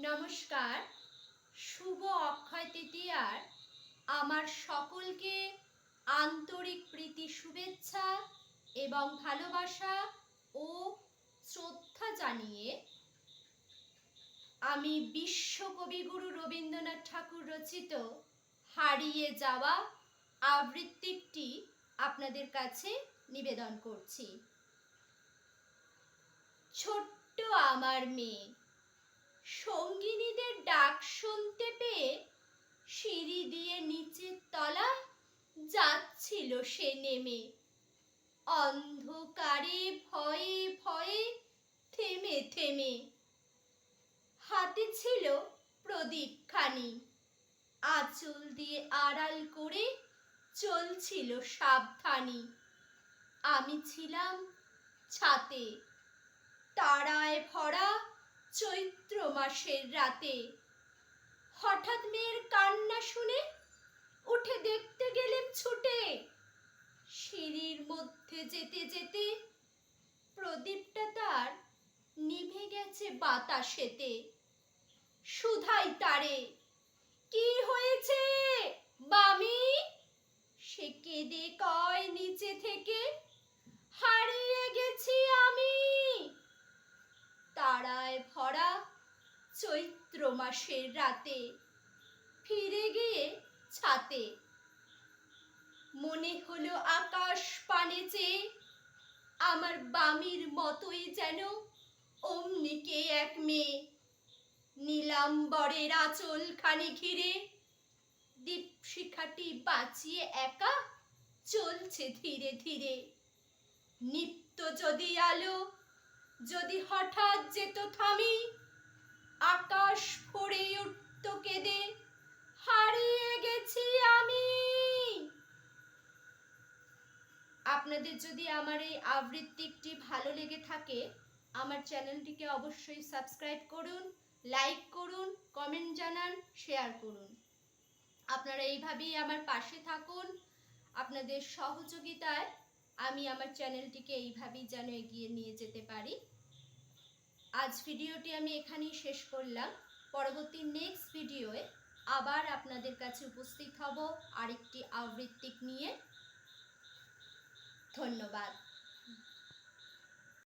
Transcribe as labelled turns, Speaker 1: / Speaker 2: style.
Speaker 1: নমস্কার। শুভ অক্ষয় তৃতীয়ার আমার সকলকে আন্তরিক প্রীতি শুভেচ্ছা এবং ভালোবাসা ও শ্রদ্ধা জানিয়ে আমি বিশ্বকবিগুরু রবীন্দ্রনাথ ঠাকুর রচিত হারিয়ে যাওয়া আবৃত্তিটি আপনাদের কাছে নিবেদন করছি। ছোট্ট আমার মেয়ে সঙ্গিনীদের ডাক শুনতে পেয়ে সিঁড়ি দিয়ে নিচের তলায় যাচ্ছিল সে নেমে। অন্ধকারে ভয়ে ভয়ে থেমে থেমে হাতে ছিল প্রদীপখানি, আঁচল দিয়ে আড়াল করে চলছিল সাবধানী। আমি ছিলাম ছাতে, তারায় ভরা চৈত্র মাসের রাতে। হঠাৎ মেয়ের কান্না শুনে উঠে দেখতে গেলেম ছুটে। সিঁড়ির মধ্যে যেতে যেতে প্রদীপটা তার নিভে গেছে বাতাসেতে। শুধাই তারে, কি হয়েছে বামি? সে কেঁদে কয় নিচে থেকে, হারিয়ে গেছি আমি। তারায় ভরা চৈত্র মাসের রাতে ফিরে গিয়ে ছাতে। মনে হলো আকাশ পানে চেয়ে আমার বামির মতোই যেন অমনি কে এক মেয়ে। নীলাম্বরের আঁচল খানি ঘিরে দীপশিখাটি বাঁচিয়ে একা চলছে ধীরে ধীরে। নিত্য যদি আলো যদি হঠাৎ যেত থামি, আকাশ ভরে উঠত কেঁদে, হারিয়ে গেছি আমি। আপনাদের যদি আমার এই আবৃত্তিটি ভালো লেগে থাকে, আমার চ্যানেলটিকে অবশ্যই সাবস্ক্রাইব করুন, লাইক করুন, কমেন্ট জানান, শেয়ার করুন। আপনারা এইভাবেই আমার পাশে থাকুন। আপনাদের সহযোগিতায় আমি আমার চ্যানেলটিকে এইভাবেই যেন এগিয়ে নিয়ে যেতে পারি। আজ ভিডিওটি আমি এখানেই শেষ করলাম। পরবর্তী নেক্সট ভিডিওয়ে আবার আপনাদের কাছে উপস্থিত হব আরেকটি আবৃত্তি নিয়ে। ধন্যবাদ।